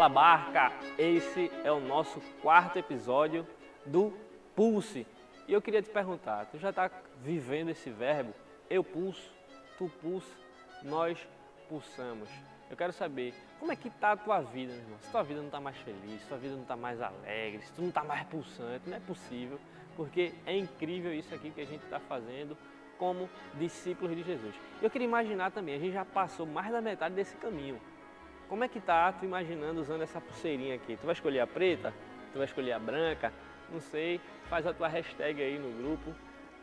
Fala Barca, esse é o nosso quarto episódio do Pulse. E eu queria te perguntar, tu já está vivendo esse verbo? Eu pulso, tu pulsa, nós pulsamos. Eu quero saber, como é que está a tua vida, meu irmão? Se tua vida não está mais feliz, se tua vida não está mais alegre, se tu não está mais pulsante, não é possível, porque é incrível isso aqui que a gente está fazendo como discípulos de Jesus. Eu queria imaginar também, a gente já passou mais da metade desse caminho. Como é que tá tu imaginando usando essa pulseirinha aqui? Tu vai escolher a preta? Tu vai escolher a branca? Não sei, faz a tua hashtag aí no grupo,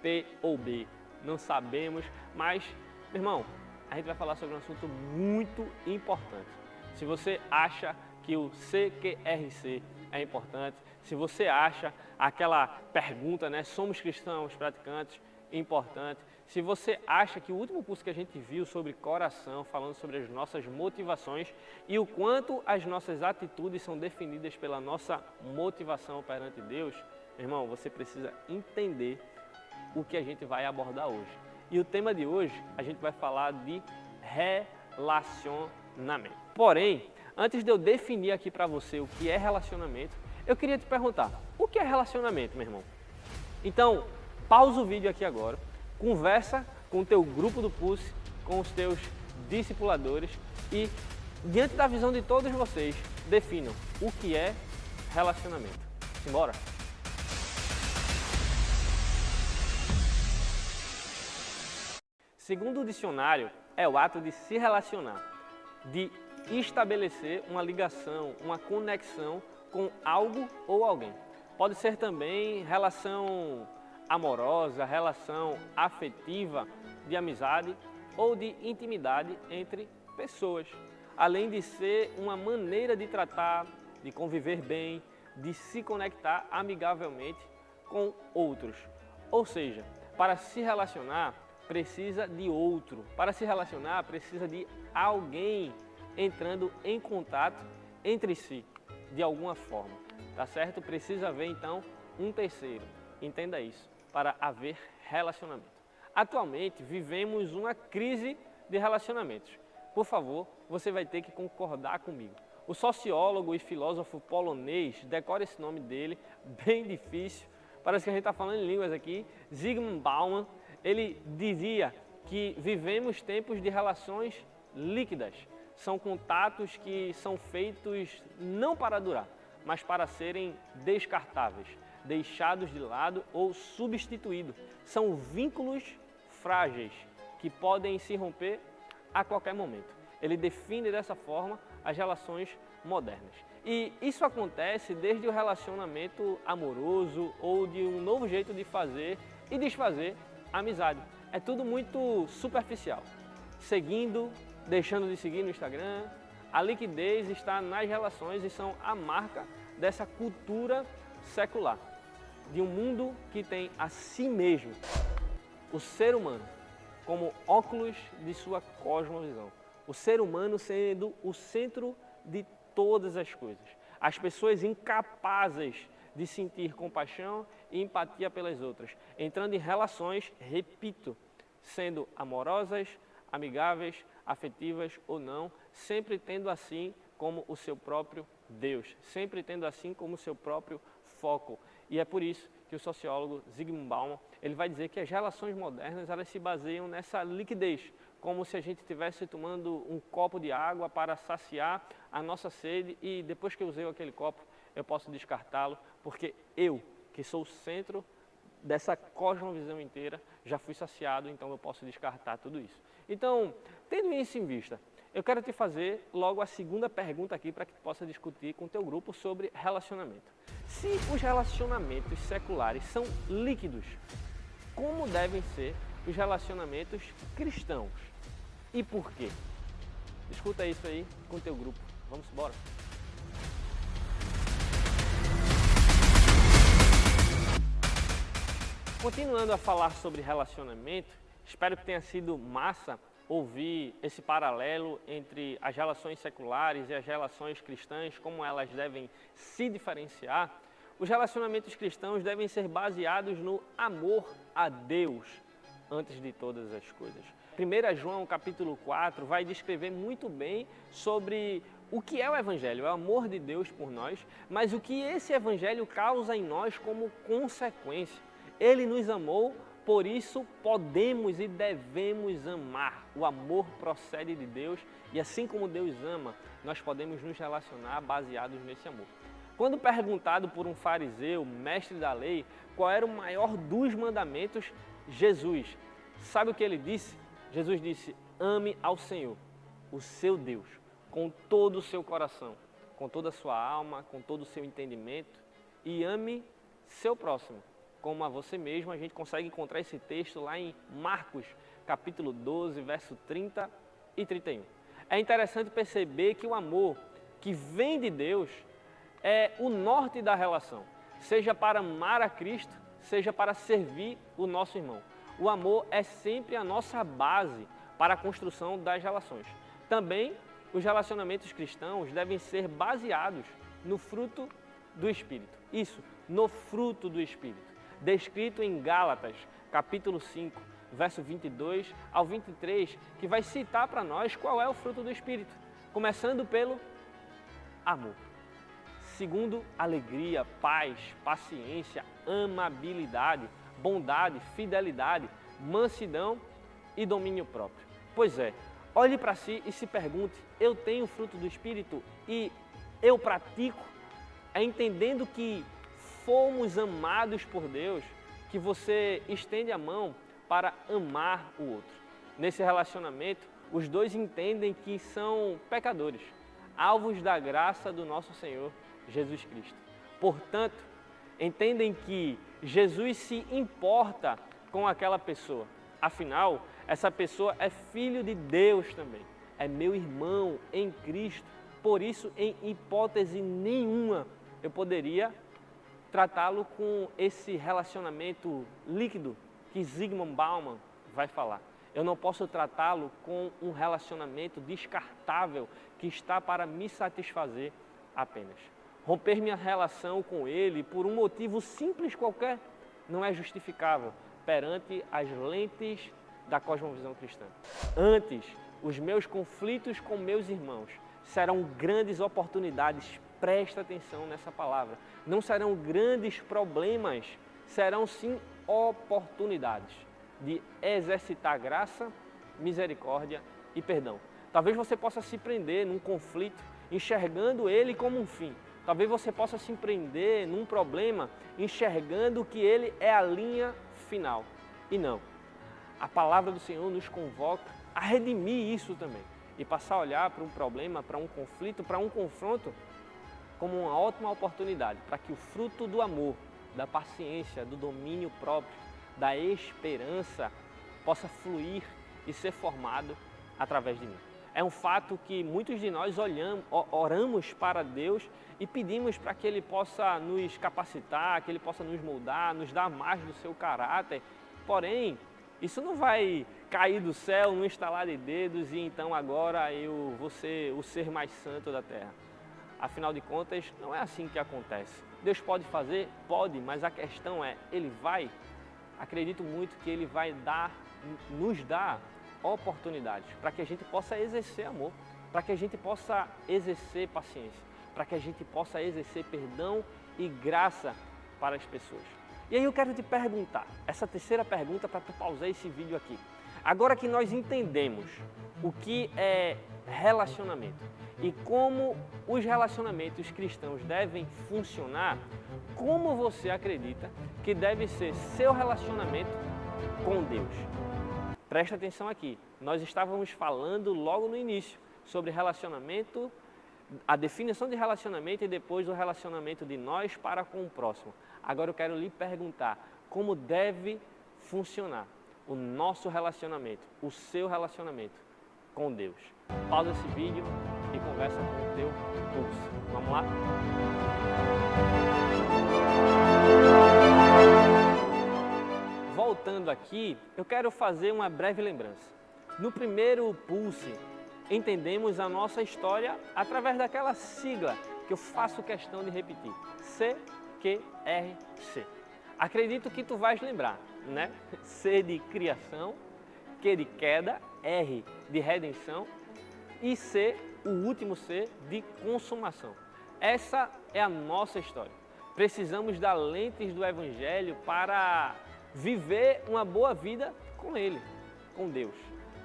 P ou B. Não sabemos, mas, meu irmão, a gente vai falar sobre um assunto muito importante. Se você acha que o CQRC é importante, se você acha aquela pergunta, né, somos cristãos praticantes, importante. Se você acha que o último curso que a gente viu sobre coração, falando sobre as nossas motivações e o quanto as nossas atitudes são definidas pela nossa motivação perante Deus, irmão, você precisa entender o que a gente vai abordar hoje. E o tema de hoje, a gente vai falar de relacionamento. Porém, antes de eu definir aqui para você o que é relacionamento, eu queria te perguntar, o que é relacionamento, meu irmão? Então, pausa o vídeo aqui agora, conversa com o teu grupo do Pulse, com os teus discipuladores e, diante da visão de todos vocês, definam o que é relacionamento. Simbora? Segundo o dicionário, é o ato de se relacionar, de estabelecer uma ligação, uma conexão com algo ou alguém. Pode ser também relação amorosa, relação afetiva, de amizade ou de intimidade entre pessoas, além de ser uma maneira de tratar, de conviver bem, de se conectar amigavelmente com outros. Ou seja, para se relacionar precisa de outro, para se relacionar precisa de alguém entrando em contato entre si, de alguma forma, tá certo? Precisa haver então um terceiro, entenda isso, para haver relacionamento. Atualmente vivemos uma crise de relacionamentos. Por favor, você vai ter que concordar comigo. O sociólogo e filósofo polonês, decora esse nome dele, bem difícil, parece que a gente está falando em línguas aqui, Zygmunt Bauman, ele dizia que vivemos tempos de relações líquidas. São contatos que são feitos não para durar, mas para serem descartáveis, deixados de lado ou substituídos. São vínculos frágeis que podem se romper a qualquer momento. Ele define dessa forma as relações modernas. E isso acontece desde o relacionamento amoroso ou de um novo jeito de fazer e desfazer a amizade. É tudo muito superficial. Seguindo, deixando de seguir no Instagram, a liquidez está nas relações e são a marca dessa cultura secular, de um mundo que tem a si mesmo, o ser humano, como óculos de sua cosmovisão. O ser humano sendo o centro de todas as coisas. As pessoas incapazes de sentir compaixão e empatia pelas outras, entrando em relações, repito, sendo amorosas, amigáveis, afetivas ou não, sempre tendo assim como o seu próprio Deus, sempre tendo assim como o seu próprio foco. E é por isso que o sociólogo Zygmunt Bauman, ele vai dizer que as relações modernas, elas se baseiam nessa liquidez, como se a gente estivesse tomando um copo de água para saciar a nossa sede e depois que eu usei aquele copo, eu posso descartá-lo, porque eu, que sou o centro dessa cosmovisão inteira, já fui saciado, então eu posso descartar tudo isso. Então, tendo isso em vista, eu quero te fazer logo a segunda pergunta aqui para que tu possa discutir com o teu grupo sobre relacionamento. Se os relacionamentos seculares são líquidos, como devem ser os relacionamentos cristãos? E por quê? Escuta isso aí com o teu grupo. Vamos embora? Continuando a falar sobre relacionamento, espero que tenha sido massa ouvir esse paralelo entre as relações seculares e as relações cristãs, como elas devem se diferenciar. Os relacionamentos cristãos devem ser baseados no amor a Deus antes de todas as coisas. 1 João capítulo 4 vai descrever muito bem sobre o que é o Evangelho? É o amor de Deus por nós, mas o que esse Evangelho causa em nós como consequência. Ele nos amou, por isso podemos e devemos amar. O amor procede de Deus e assim como Deus ama, nós podemos nos relacionar baseados nesse amor. Quando perguntado por um fariseu, mestre da lei, qual era o maior dos mandamentos, Jesus, sabe o que ele disse? Jesus disse: ame ao Senhor, o seu Deus, com todo o seu coração, com toda a sua alma, com todo o seu entendimento, e ame seu próximo como a você mesmo. A gente consegue encontrar esse texto lá em Marcos, capítulo 12, verso 30 e 31. É interessante perceber que o amor que vem de Deus é o norte da relação, seja para amar a Cristo, seja para servir o nosso irmão. O amor é sempre a nossa base para a construção das relações. Também os relacionamentos cristãos devem ser baseados no fruto do Espírito. Isso, no fruto do Espírito, descrito em Gálatas, capítulo 5, verso 22 ao 23, que vai citar para nós qual é o fruto do Espírito, começando pelo amor. Segundo, alegria, paz, paciência, amabilidade, bondade, fidelidade, mansidão e domínio próprio. Pois é, olhe para si e se pergunte: eu tenho o fruto do Espírito e eu pratico? É entendendo que fomos amados por Deus que você estende a mão para amar o outro. Nesse relacionamento, os dois entendem que são pecadores, alvos da graça do nosso Senhor Jesus Cristo. Portanto, entendem que Jesus se importa com aquela pessoa. Afinal, essa pessoa é filho de Deus também. É meu irmão em Cristo. Por isso, em hipótese nenhuma, eu poderia tratá-lo com esse relacionamento líquido que Zygmunt Bauman vai falar. Eu não posso tratá-lo com um relacionamento descartável que está para me satisfazer apenas. Romper minha relação com ele por um motivo simples qualquer não é justificável perante as lentes da cosmovisão cristã. Antes, os meus conflitos com meus irmãos serão grandes oportunidades, presta atenção nessa palavra, não serão grandes problemas, serão sim oportunidades de exercitar graça, misericórdia e perdão. Talvez você possa se prender num conflito, enxergando ele como um fim. Talvez você possa se prender num problema, enxergando que ele é a linha final. E não. A palavra do Senhor nos convoca a redimir isso também. E passar a olhar para um problema, para um conflito, para um confronto, como uma ótima oportunidade para que o fruto do amor, da paciência, do domínio próprio, da esperança possa fluir e ser formado através de mim. É um fato que muitos de nós oramos para Deus e pedimos para que Ele possa nos capacitar, que Ele possa nos moldar, nos dar mais do seu caráter. Porém, isso não vai cair do céu no estalar de dedos e então agora eu vou ser o ser mais santo da terra. Afinal de contas, não é assim que acontece. Deus pode fazer? Pode, mas a questão é, Ele vai? Acredito muito que Ele vai nos dar oportunidades para que a gente possa exercer amor, para que a gente possa exercer paciência, para que a gente possa exercer perdão e graça para as pessoas. E aí eu quero te perguntar, essa terceira pergunta para tu pausar esse vídeo aqui. Agora que nós entendemos o que é relacionamento e como os relacionamentos cristãos devem funcionar, como você acredita que deve ser seu relacionamento com Deus? Presta atenção aqui, nós estávamos falando logo no início sobre relacionamento, a definição de relacionamento e depois o relacionamento de nós para com o próximo. Agora eu quero lhe perguntar como deve funcionar o nosso relacionamento, o seu relacionamento com Deus. Pausa esse vídeo e conversa com o teu pulso. Vamos lá? Voltando aqui, eu quero fazer uma breve lembrança. No primeiro Pulse, entendemos a nossa história através daquela sigla que eu faço questão de repetir. CQRC. Acredito que tu vais lembrar, né? C de criação, Q de queda, R de redenção e C o último C de consumação. Essa é a nossa história. Precisamos das lentes do Evangelho para viver uma boa vida com Ele, com Deus.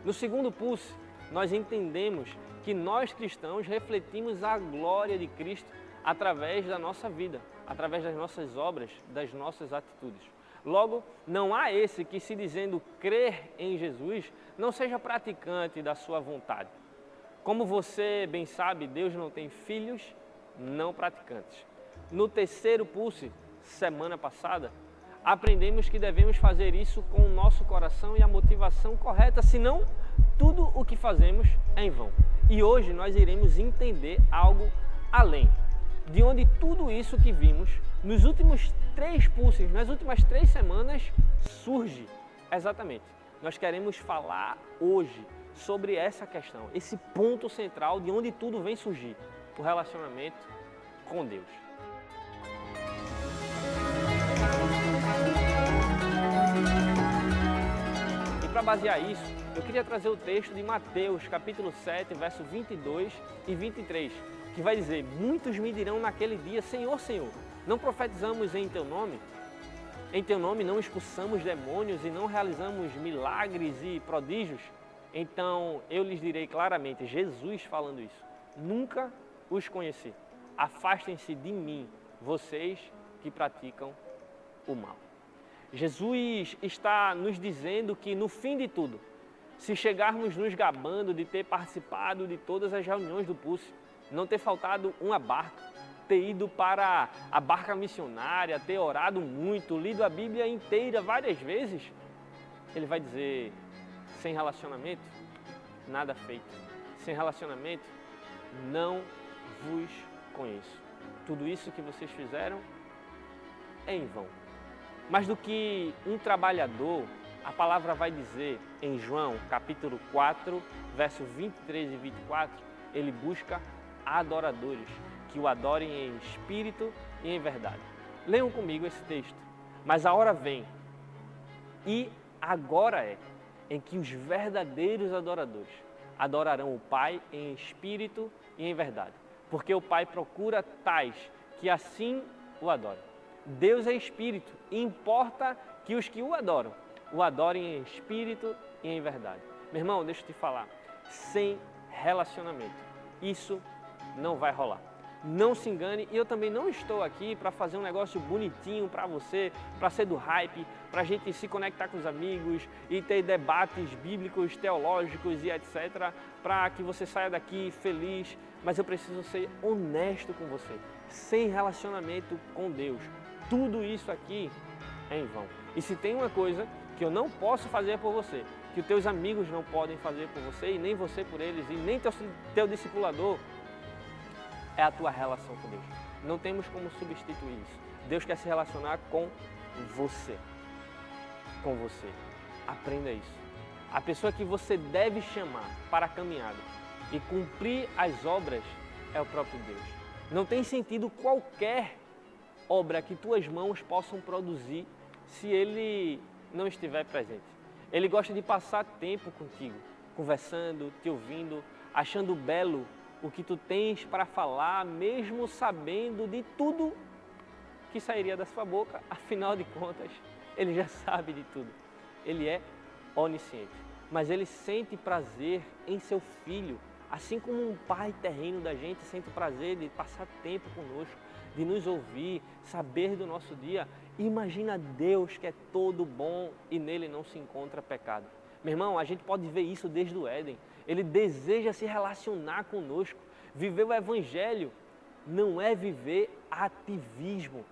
No segundo pulse, nós entendemos que nós cristãos refletimos a glória de Cristo através da nossa vida, através das nossas obras, das nossas atitudes. Logo, não há esse que, se dizendo crer em Jesus, não seja praticante da sua vontade. Como você bem sabe, Deus não tem filhos não praticantes. No terceiro pulse, semana passada, aprendemos que devemos fazer isso com o nosso coração e a motivação correta, senão tudo o que fazemos é em vão. E hoje nós iremos entender algo além, de onde tudo isso que vimos nos últimos 3 pulses, nas últimas 3 semanas, surge exatamente. Nós queremos falar hoje sobre essa questão, esse ponto central de onde tudo vem surgir, o relacionamento com Deus. E para basear isso, eu queria trazer o texto de Mateus, capítulo 7, verso 22 e 23, que vai dizer: muitos me dirão naquele dia, Senhor, Senhor, não profetizamos em Teu nome? Em Teu nome não expulsamos demônios e não realizamos milagres e prodígios? Então eu lhes direi claramente, Jesus falando isso, nunca os conheci. Afastem-se de mim, vocês que praticam o mal. Jesus está nos dizendo que no fim de tudo, se chegarmos nos gabando de ter participado de todas as reuniões do Pulse, não ter faltado uma barca, ter ido para a barca missionária, ter orado muito, lido a Bíblia inteira várias vezes, ele vai dizer, sem relacionamento, nada feito. Sem relacionamento, não vos conheço. Tudo isso que vocês fizeram é em vão. Mais do que um trabalhador, a palavra vai dizer em João, capítulo 4, versos 23 e 24, ele busca adoradores, que o adorem em espírito e em verdade. Leiam comigo esse texto. Mas a hora vem, e agora é, em que os verdadeiros adoradores adorarão o Pai em espírito e em verdade. Porque o Pai procura tais que assim o adorem. Deus é espírito e importa que os que o adorem em espírito e em verdade. Meu irmão, deixa eu te falar, sem relacionamento, isso não vai rolar. Não se engane, e eu também não estou aqui para fazer um negócio bonitinho para você, para ser do hype, para a gente se conectar com os amigos e ter debates bíblicos, teológicos e etc, para que você saia daqui feliz, mas eu preciso ser honesto com você. Sem relacionamento com Deus, tudo isso aqui é em vão. E se tem uma coisa que eu não posso fazer por você, que os teus amigos não podem fazer por você, e nem você por eles, e nem teu discipulador, é a tua relação com Deus. Não temos como substituir isso. Deus quer se relacionar com você. Com você. Aprenda isso. A pessoa que você deve chamar para a caminhada e cumprir as obras é o próprio Deus. Não tem sentido qualquer obra que tuas mãos possam produzir se Ele não estiver presente. Ele gosta de passar tempo contigo, conversando, te ouvindo, achando belo o que tu tens para falar, mesmo sabendo de tudo que sairia da sua boca, afinal de contas, Ele já sabe de tudo. Ele é onisciente, mas Ele sente prazer em seu Filho, assim como um pai terreno da gente sente prazer de passar tempo conosco, de nos ouvir, saber do nosso dia. Imagina Deus que é todo bom e nele não se encontra pecado. Meu irmão, a gente pode ver isso desde o Éden. Ele deseja se relacionar conosco. Viver o Evangelho não é viver ativismo.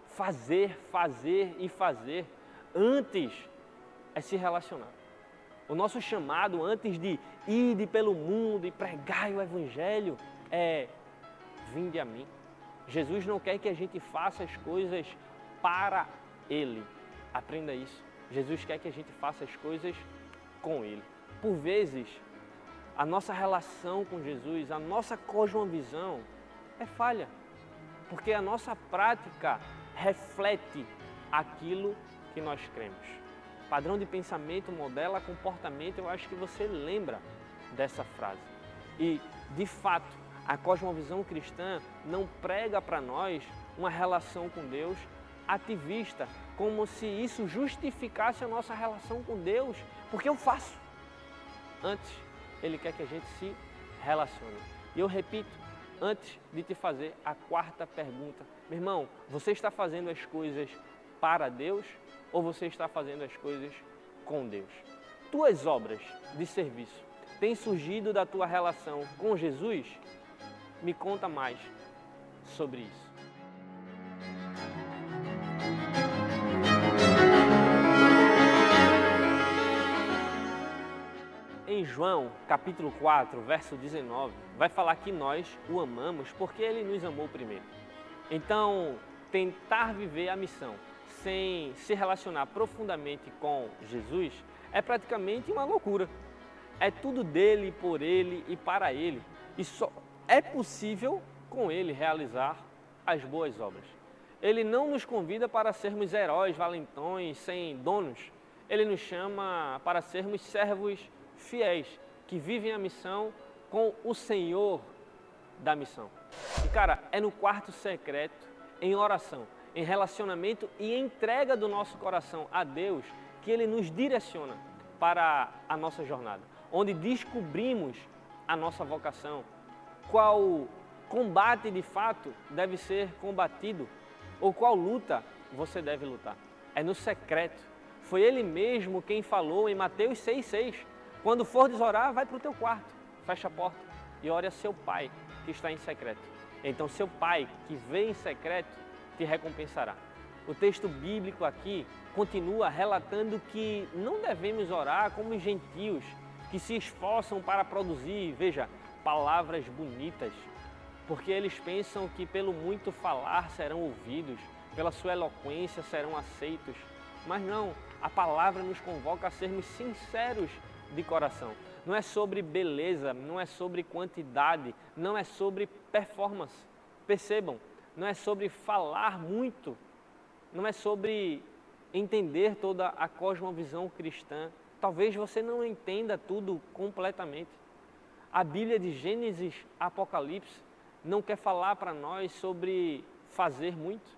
Fazer, fazer e fazer. Antes é se relacionar. O nosso chamado, antes de ir pelo mundo e pregar o Evangelho, é vinde a mim. Jesus não quer que a gente faça as coisas para Ele. Aprenda isso. Jesus quer que a gente faça as coisas com Ele. Por vezes, a nossa relação com Jesus, a nossa cosmovisão é falha, porque a nossa prática reflete aquilo que nós cremos. Padrão de pensamento modela comportamento, eu acho que você lembra dessa frase. E De fato, a cosmovisão cristã não prega para nós uma relação com Deus ativista, como se isso justificasse a nossa relação com Deus, porque eu faço. Antes, Ele quer que a gente se relacione. E eu repito, antes de te fazer a quarta pergunta, meu irmão, você está fazendo as coisas para Deus ou você está fazendo as coisas com Deus? Tuas obras de serviço têm surgido da tua relação com Jesus? Me conta mais sobre isso. Em João, capítulo 4, verso 19, vai falar que nós o amamos porque Ele nos amou primeiro. Então, tentar viver a missão sem se relacionar profundamente com Jesus é praticamente uma loucura. É tudo dele, por ele e para ele. E só é possível com ele realizar as boas obras. Ele não nos convida para sermos heróis, valentões, sem donos. Ele nos chama para sermos servos fiéis, que vivem a missão com o Senhor da missão. E cara, é no quarto secreto, em oração, em relacionamento e entrega do nosso coração a Deus, que Ele nos direciona para a nossa jornada, onde descobrimos a nossa vocação, qual combate de fato deve ser combatido, ou qual luta você deve lutar. É no secreto. Foi Ele mesmo quem falou em Mateus 6,6. Quando for orar, vai para o teu quarto, fecha a porta e ore a seu Pai que está em secreto. Então seu Pai que vê em secreto te recompensará. O texto bíblico aqui continua relatando que não devemos orar como os gentios que se esforçam para produzir, veja, palavras bonitas, porque eles pensam que pelo muito falar serão ouvidos, pela sua eloquência serão aceitos. Mas não, a palavra nos convoca a sermos sinceros de coração. Não é sobre beleza, não é sobre quantidade, não é sobre performance. Percebam, não é sobre falar muito, não é sobre entender toda a cosmovisão cristã. Talvez você não entenda tudo completamente. A Bíblia de Gênesis a Apocalipse não quer falar para nós sobre fazer muito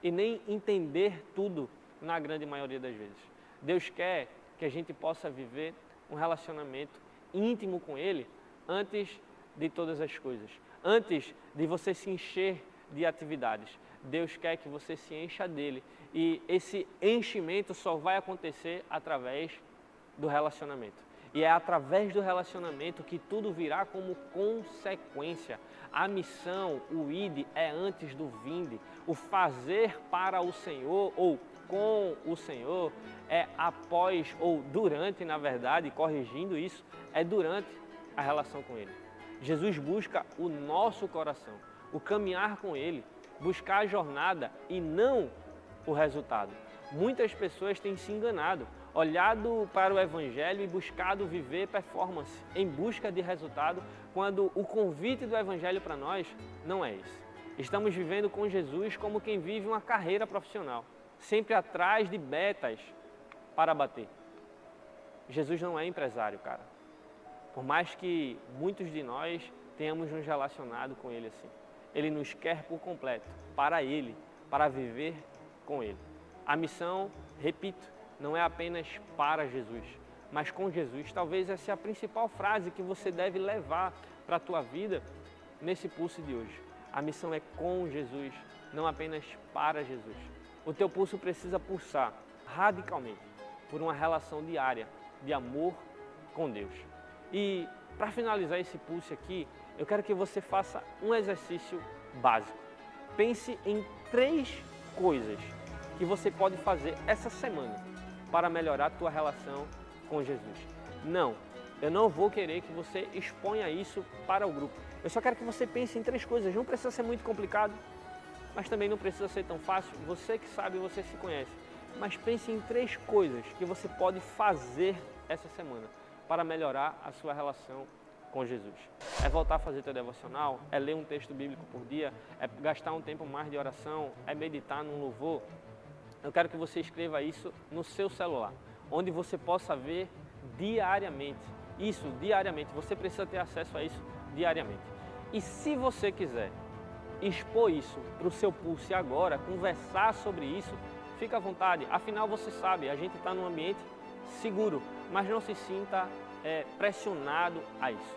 e nem entender tudo na grande maioria das vezes. Deus quer que a gente possa viver um relacionamento íntimo com Ele antes de todas as coisas. Antes de você se encher de atividades, Deus quer que você se encha dele. E esse enchimento só vai acontecer através do relacionamento. E é através do relacionamento que tudo virá como consequência. A missão, o ide, é antes do vinde. O fazer para o Senhor ou com o Senhor é após ou durante, na verdade, corrigindo isso, é durante a relação com Ele. Jesus busca o nosso coração, o caminhar com Ele, buscar a jornada e não o resultado. Muitas pessoas têm se enganado, olhado para o Evangelho e buscado viver performance em busca de resultado, quando o convite do Evangelho para nós não é esse. Estamos vivendo com Jesus como quem vive uma carreira profissional, sempre atrás de metas para bater. Jesus não é empresário, cara. Por mais que muitos de nós tenhamos nos relacionado com Ele assim. Ele nos quer por completo, para Ele, para viver com Ele. A missão, repito, não é apenas para Jesus, mas com Jesus. Talvez essa é a principal frase que você deve levar para a tua vida nesse pulso de hoje. A missão é com Jesus, não apenas para Jesus. O teu pulso precisa pulsar radicalmente por uma relação diária de amor com Deus. E para finalizar esse pulso aqui, eu quero que você faça um exercício básico. Pense em 3 coisas que você pode fazer essa semana para melhorar a tua relação com Jesus. Não, eu não vou querer que você exponha isso para o grupo. Eu só quero que você pense em 3 coisas. Não precisa ser muito complicado, mas também não precisa ser tão fácil. Você que sabe, você se conhece. Mas pense em 3 coisas que você pode fazer essa semana para melhorar a sua relação com Jesus. É voltar a fazer teu devocional, é ler um texto bíblico por dia, é gastar um tempo mais de oração, é meditar num louvor. Eu quero que você escreva isso no seu celular, onde você possa ver diariamente. Isso, diariamente. Você precisa ter acesso a isso diariamente. E se você quiser expor isso para o seu pulso agora, conversar sobre isso, fica à vontade. Afinal, você sabe, a gente está num ambiente seguro, mas não se sinta pressionado a isso.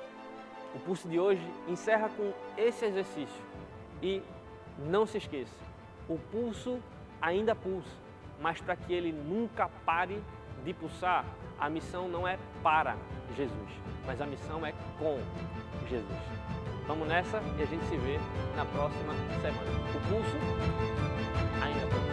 O Pulso de hoje encerra com esse exercício. E não se esqueça, o pulso ainda pulsa, mas para que ele nunca pare de pulsar, a missão não é para Jesus, mas a missão é com Jesus. Vamos nessa e a gente se vê na próxima semana. O pulso ainda pulsa.